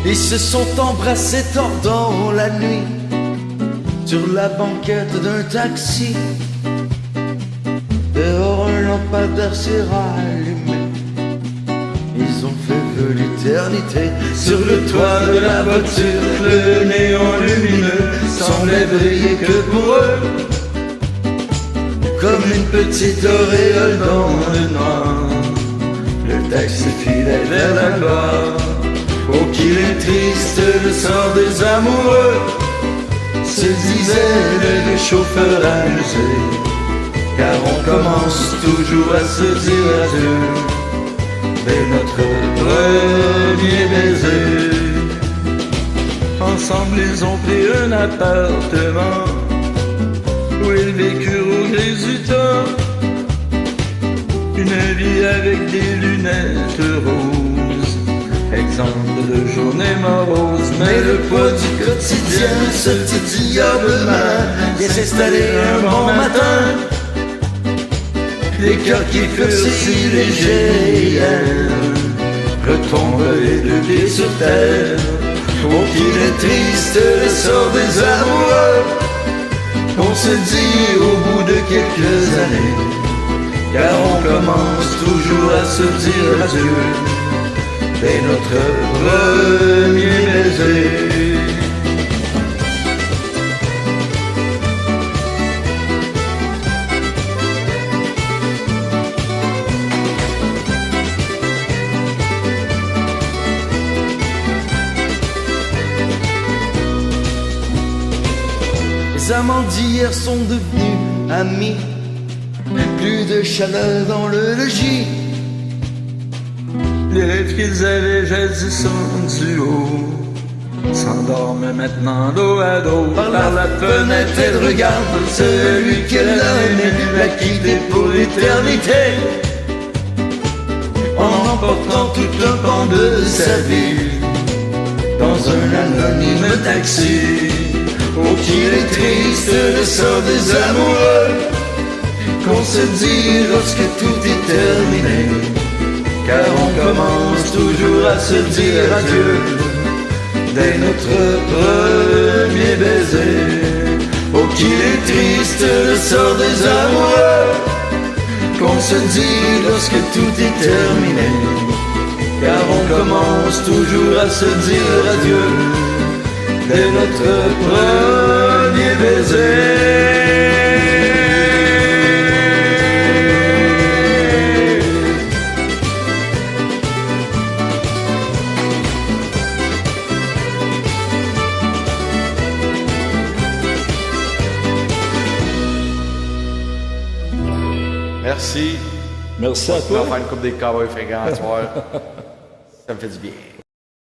Ils se sont embrassés tordant la nuit sur la banquette d'un taxi. Dehors un lampadaire s'est rallumé. Ils ont fait vœu l'éternité. Sur le toit de la voiture, le néon lumineux semblait briller que pour eux, comme une petite auréole dans le noir. Le taxi filait vers la gloire. Oh, qu'il est triste le sort des amoureux, se disait le chauffeur amusé, car on commence toujours à se dire adieu dès notre premier baiser. Ensemble ils ont pris un appartement où ils vécurent au gré du temps, une vie avec des lunettes roses, exemple de journée morose. Mais le poids du quotidien, ce petit diablement vient s'installer un bon matin. Les cœurs qui furent si légers hier retombent les deux pieds sur terre. Oh, qu'il est triste le sort des amoureux, on se dit au bout de quelques années, car on commence toujours à se dire adieu dès notre premier baiser. Les amants d'hier sont devenus amis, plus de chaleur dans le logis. Les rêves qu'ils avaient jadis en duo s'endorment maintenant dos à dos. Par la fenêtre elle regarde celui qu'elle a aimé, l'a quitté pour l'éternité, en emportant tout un pan de sa vie dans un anonyme taxi. Oh, qu'il est triste le sort des amoureux, qu'on se dit lorsque tout est terminé, car on commence toujours à se dire adieu dès notre premier baiser. Oh, qu'il est triste le sort des amoureux, qu'on se dit lorsque tout est terminé, car on commence toujours à se dire adieu dès notre premier baiser. Merci. Merci à On va toi. faire une coupe des cowboys fringants ce soir. Ça me fait du bien.